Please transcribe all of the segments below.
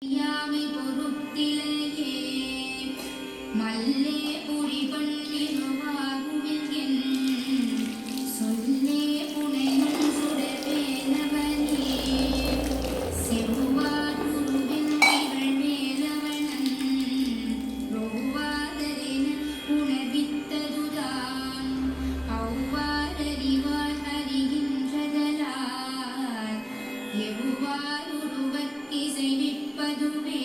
யாமை பொறுத்திலையே மல்லே புரி பண்ணிடுவாகுவில் என் சொல்லே புனையும் சுடவேலவனே செவ்வார் குருவின் திகழ் மேலவனன் ரோவாதரென உணர்வித்ததுதான் அவ்வாறறிவார் அறிகின்றதலால் எவ்வாறுருவக் இசைவிப்பதுவே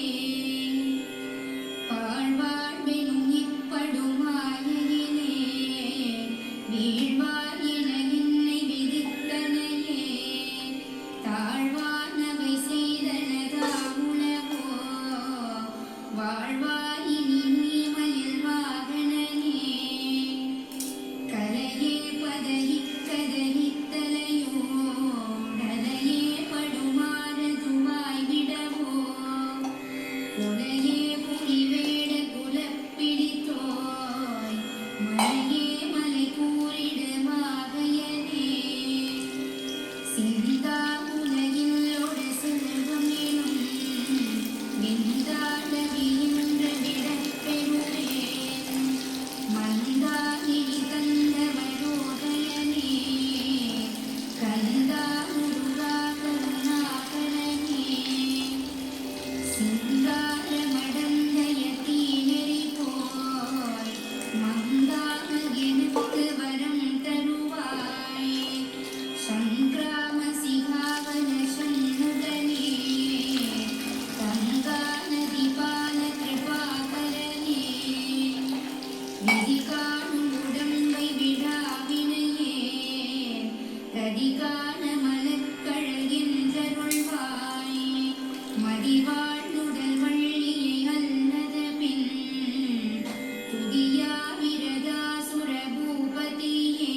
பாழ்வாழ்வெனும் இப்படுமாயிலே வீழ்வார் என என்னை விதித்தனையே தாழ்வானவை செய்தனதாவுலகோ வாழ்வார் இனி நீ மயில் வாகனனே கரையே பதறிக் கதறித்தலையோ டலையே படுமாறதுவாய் விடவோ கொலையே புலிவேட குலப்பிடித்தோய் மலையே மலை கூறிடுமாகையனே சிந்தா உலகிலோட செல்வம் எனும் விந்தாடவியின்ற விடப்பெறுவேன் மந்தாகினி கந்தவரோதயனே கந்தா முருகா கருணாகரனே சிங்கார மடந்தய தீநெறி போய் மங்காம எனக்கு வரம் தருவாய் சங்கிராம சிகாவன சண்முகனே கங்கா நதி பால கிருபாகரனே விதி காணும் உடம்பை விடாவினையே கதிகான மலக்கழகின்றருள்வாய் மதிவாழ்வுடல் வள்ளியை அல்லத பின் துதியா விரதாசுர பூபதியே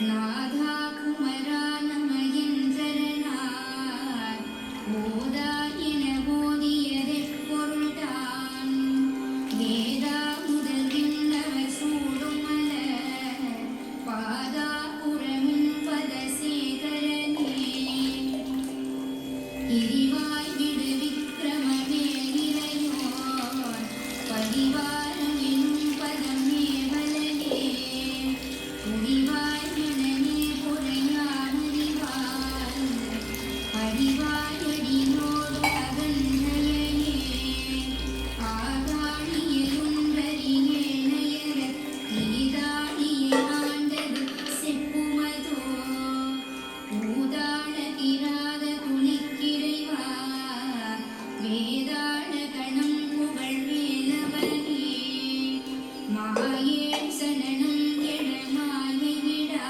நாதா குமரா நமயஞ்சரனார் ஓதா என ஓதியதெப்பொருள்தான் வேதா முதல் விண்ணவர் சூடும் மலர் பாதா புறமின் பதசேகரனே இரிவாய் விடு விக்ரமவேலிரையோர் பதிவாரம் எனும் பதம் மேவலனே புரிவாய் மனமே பொறையானறிவாய் அறிவாய் அடியோடு அகன்றயனே ஆகாணியரும்பரியே நயர தீதாடியை ஆண்டது செப்புமதோ ஊதாள கிராத குளிக்கிறைவா வேதாள கணம் புகழ் வேலவனே மாயேன் சனனம் எழ மாயையிடா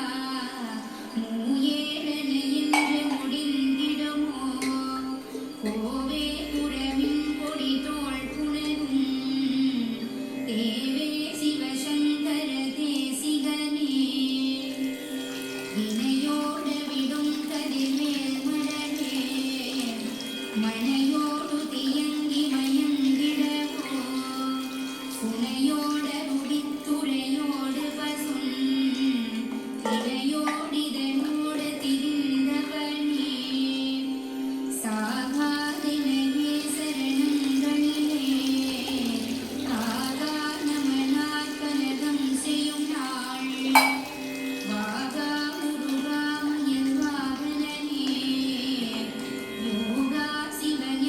மூயேழன என்று முடிந்திடுமோ கோவே புறமின் கொடி தோள் புனரும் தேவே சிவசங்கர தேசிகனே வினையோட விடும் கதிர்மேல் மலரே மனையோடு தியங்கி மயங்கிடவோ சுனையோட முடித்துறையோடு பசும் திரையோடிதனோடு திரிந்தவனே சாகாதெனவே சரணங்களிலே காகா நமனார் கலகம் செய்யும் நாள் வாகா முருகா மயில் வாகனனே யோகா சிவனே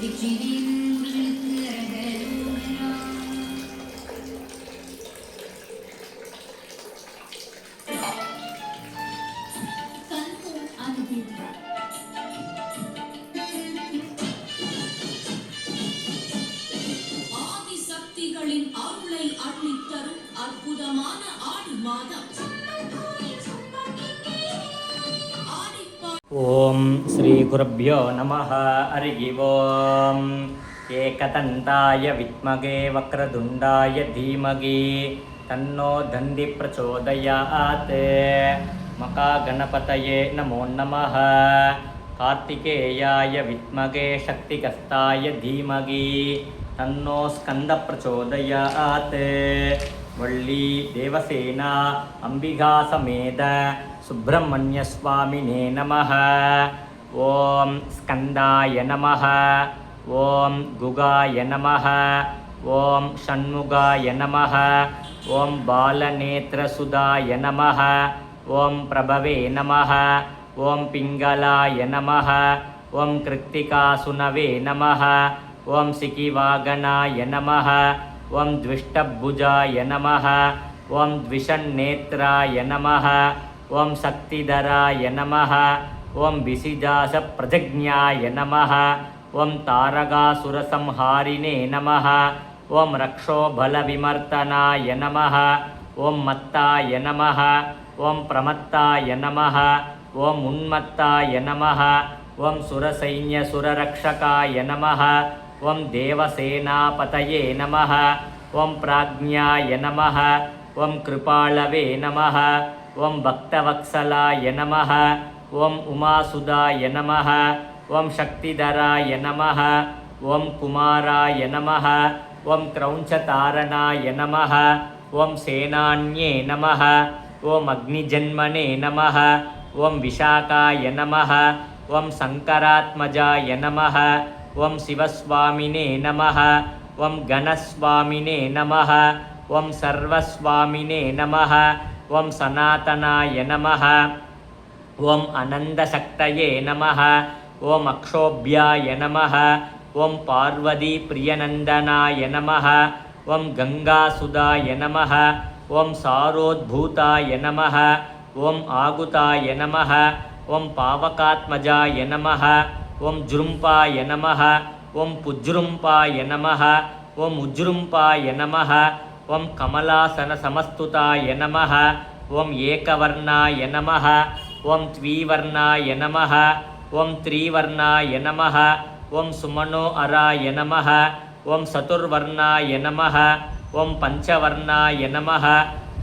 வெற்றிவேல் அரகரோகரா. கல்பம் அனுபூதி. ஆதிசக்திகளின் அருளை அள்ளித்தரும் அற்புதமான ஆடி மாதம். ஓம் ஸ்ரீ குருப்யோ நமஹ. ஹரி ஓம். ஏகதந்தாய வித்மகே வக்ரதுண்டாய தீமகி தன்னோ தந்தி பிரச்சோதயாத். மகாகணபதயே நமோ நமஹ. கார்த்திகேயாய வித்மகே சக்திகஸ்தாய தீமகி தன்னோ ஸ்கந்த பிரச்சோதயாத். வள்ளி தேவசேனா அம்பிகா சமேத சுப்பிரமணிய சுவாமினே நமஹ. ஓம் ஸ்கந்தாய நமஹ. ஓம் குகாய நமஹ. ஓம் ஷண்முகாய நமஹ. ஓம் பாலநேத்ரசுதாய நமஹ. ஓம் பிரபவே நமஹ. ஓம் பிங்களாய நமஹ. ஓம் கிருத்திகாசுனவே நமஹ. ஓம் சிகிவாகனாய நமஹ. ஓம் த்விஷ்டபுஜாய நமஹ. ஓம் த்விஷன்னேத்ராய நமஹ. ஓம் சக்திதராய நமஹ. ஓம் விசிஜாச பிரஜக்ஞாய நமஹ. ஓம் தாரகாசுரசம்ஹாரிணே நமஹ. ஓம் ரக்ஷோபலவிமர்த்தனாய நமஹ. ஓம் மத்தாய நமஹ. ஓம் பிரமத்தாய நமஹ. ஓம் உன்மத்தாய நமஹ. ஓம் சுரசைன்யசுரரக்ஷகாய நமஹ. ஓம் தேவசேனாபதயே நமஹ. ஓம் பிராஜ்ஞாய நமஹ. ஓம் கிருபாளவே நமஹ. ஓம் பக்தவத்சலாய நமஹ. ஓம் உமாசுதாய நமஹ. ஓம் சக்திதராய நமஹ. ஓம் குமாராய நமஹ. ஓம் கிரௌஞ்சதாரணாய நமஹ. ஓம் சேனான்யே நமஹ. ஓம் அக்னிஜன்மனே நமஹ. ஓம் விஷாகாய நமஹ. ஓம் சங்கராத்மஜாய நமஹ. ஓம் சிவஸ்வாமினே நமஹ. ஓம் கணஸ்வாமினே நமஹ. ஓம் சர்வஸ்வாமினே நமஹ. ஓம் சனாதனாய நமஹ. ஓம் அனந்தசக்தயே நமஹ. ஓம் அக்ஷோபியாய நமஹ. ஓம் பார்வதி பிரியநந்தனாய நமஹ. ஓம் கங்காசுதாய நமஹ. ஓம் சாரோத்பூதாய நமஹ. ஓம் ஆகுதாய நமஹ. ஓம் பாவகாத்மஜாய நமஹ. ஓம் ஜுரும்பாய நமஹ. ஓம் புஜ்ரும்பாய நமஹ. ஓம் உஜ்ரும்பாய நமஹ. ஓம் கமலாசன சமஸ்துதாய நமஹ. ஓம் ஏகவர்ணாய நமஹ. ஓம் த்வீவர்ணாய நமஹ. ஓம் த்ரீவர்ணாய நமஹ. ஓம் சுமனோ அராய நமஹ. ஓம் சதுர்வர்ணாய நமஹ. ஓம் பஞ்சவர்ணாய நமஹ.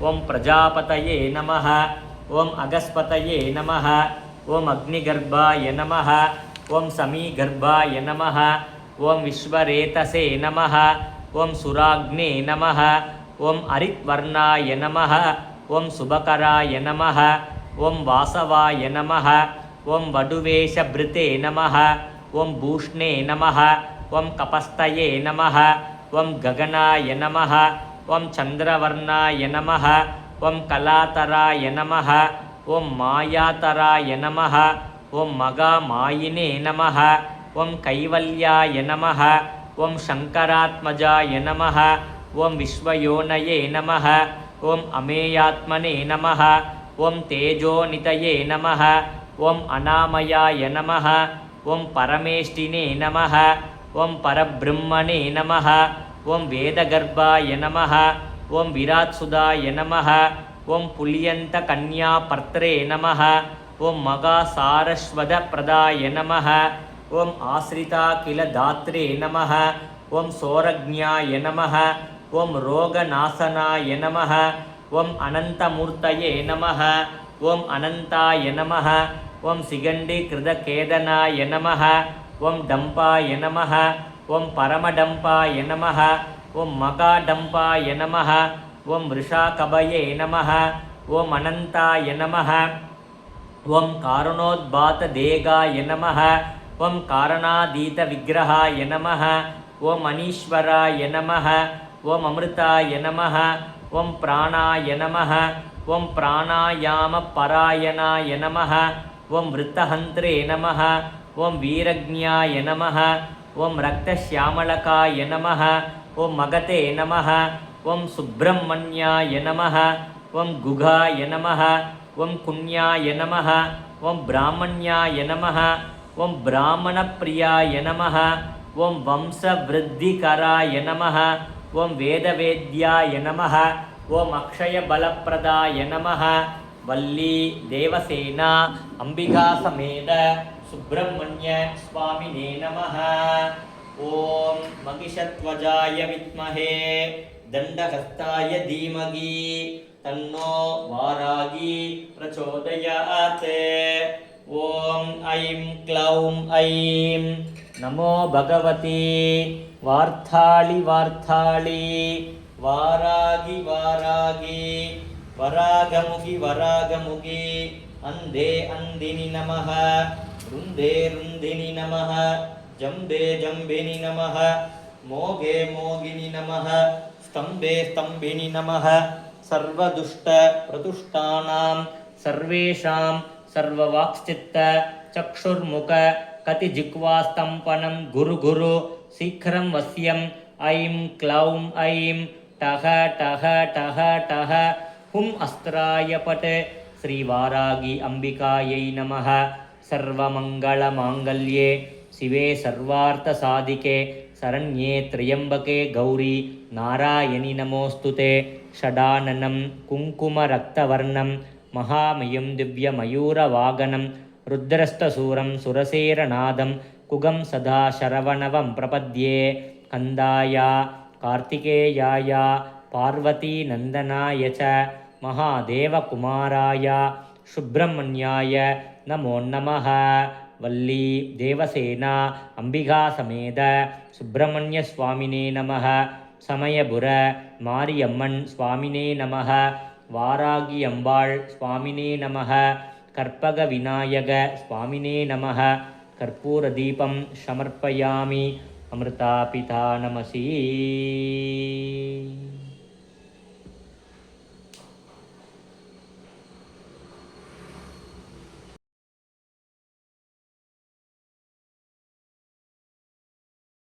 ஓம் பிரஜாபதயே நமஹ. ஓம் அகஸ்பதயே நமஹ. ஓம் அக்னிகர்ப்பாய நமஹ. ஓம் சமீகர்ப்பாய நமஹ. ஓம் விஸ்வரேதசே நமஹ. ஓம் சுராக்னே நமஹ. ஓம் அரித்வர்ணாய நமஹ. ஓம் சுபகராய நமஹ. ஓம் வாசவாய நமஹ. ஓம் வடுவேஷபிருதே நமஹ. ஓம் பூஷ்ணே நமஹ. ஓம் கபஸ்தயே நமஹ. ஓம் ககனாய நமஹ. ஓம் சந்திரவர்ணாய நமஹ. ஓம் கலாதராய நமஹ. ஓம் மாயாதராய நமஹ. ஓம் மகாமாயினே நமஹ. ஓம் கைவல்யாய நமஹ. ஓம் சங்கராத்மஜாய நமஹ. ஓம் விஸ்வயோனயே நமஹ. ஓம் அமேயாத்மனே நமஹ. ஓம் தேஜோநிதயே நமஹ. ஓம் அநாமயாய நமஹ. ஓம் பரமேஷ்டினே நமஹ. ஓம் பரபிரம்மணே நமஹ. ஓம் வேதகர்ப்பாய நமஹ. ஓம் விராட்சுதாய நமஹ. ஓம் புலியந்த கன்யா பர்த்ரே நமஹ. ஓம் மகாசாரஸ்வத பிரதாய நமஹ. ஓம் ஆஸ்ரிதா கில தாத்ரே நமஹ. ஓம் சோரக்ஞாய நமஹ. ஓம் ரோகநாசனாய நமஹ. ஓம் அனந்தமூர்த்தயே நமஹ. ஓம் அனந்தாய நமஹ. ஓம் சிகண்டீகிருதகேதனாய நமஹ. ஓம் டம்பாய நமஹ. ஓம் பரமடம்பாய நமஹ. ஓம் மகாடம்பாய நமஹ. ஓம் விருஷாகபயே நமஹ. ஓம் அனந்தாய நமஹ. ஓம் காரணோத்பாததேகாய நமஹ. ஓம் காரணாதீத விக்கிரகாய நமஹ. ஓம் அனீஸ்வராய நமஹ. ஓம் அமிர்தாய நமஹ. ஓம் பிராணாய நமஹ. ஓம் பிராணாயாம பராயணாய நமஹ. ஓம் விருத்தஹந்திரே நமஹ. ஓம் வீரஜ்ஞாய நமஹ. ஓம் ரக்தஷ்யாமளகாய நமः ஓம் மகதே நமः ஓம் சுப்பிரமணியாய நமः ஓம் குகாய நமः ஓம் குஞ்ஞாய நமः ஓம் பிராமண்யாய நமः ஓம் பிராமணப்பிரியாய நமः ஓம் வம்சவிருத்திகராய நமः ஓம் வேதவேத்யாய நமः ஓம் அக்ஷயபலப்பிரதாய நமः வள்ளி தேவசேனா அம்பிகா சமேத சுப்பிரமணிய சுவாமினே நமः ஓம் மகிஷத்வஜாய வித்மஹே தண்டஹஸ்தாய தீமகி தன்னோ வாராகி பிரச்சோதயாத் ஓம் ஐம் க்ளௌம் ஐம் நமோ பகவதி வார்த்தாளி வார்த்தாளி வாராகி வாராகி வராகமுகி வராகமுகி அந்தே அந்தினி நமः ருந்தே ருந்தினி நமः ஜம்பே ஜம்பினி நமः மோகே மோகினி நமः ஸ்தம்பே ஸ்தம்பினி நமः சர்வதுஷ்ட பிரதுஷ்டானாம் சர்வேஷாம் சர்வவாக்ஸ்சித்த சக்ஷுர்முக கதி ஜிக்வாஸ்தம்பனம் குரு குரு சீக்கிரம் வசியம் ஐம் க்ளௌம் ஐம் டஹ டஹ டஹ டஹ ஹும் அஸ்திராய பட் ஸ்ரீவாராகி அம்பிகாயை நமः சர்வமங்களமாங்கல்யே சிவே சர்வார்த்தசாதிகே சரண்யே த்ரியம்பகே கௌரி நாராயணி நமோஸ்துதே ஷடானனம் குங்குமரக்தவர்ணம் மகாமயம் திவ்யமயூரவாகனம் ருத்ரஸ்தசூரம் சுரசேரநாதம் குகம் சதா சரவணவம் பிரபத்யே கந்தாயா கார்த்திகேயாய பார்வதி நந்தனாய ச மகாதேவகுமாராய சுப்பிரமணியாய நமோ நமः வள்ளி தேவசேனா அம்பிகா சமேத சுப்பிரமணிய சுவாமினே நமः சமயபுர மாரியம்மன் சுவாமினே நமः வாராகி அம்பாள் சுவாமினே நமः கற்பக விநாயக சுவாமினே நமः கற்பூர தீபம் சமர்ப்பயாமி அமிர்தாபிதா நமசி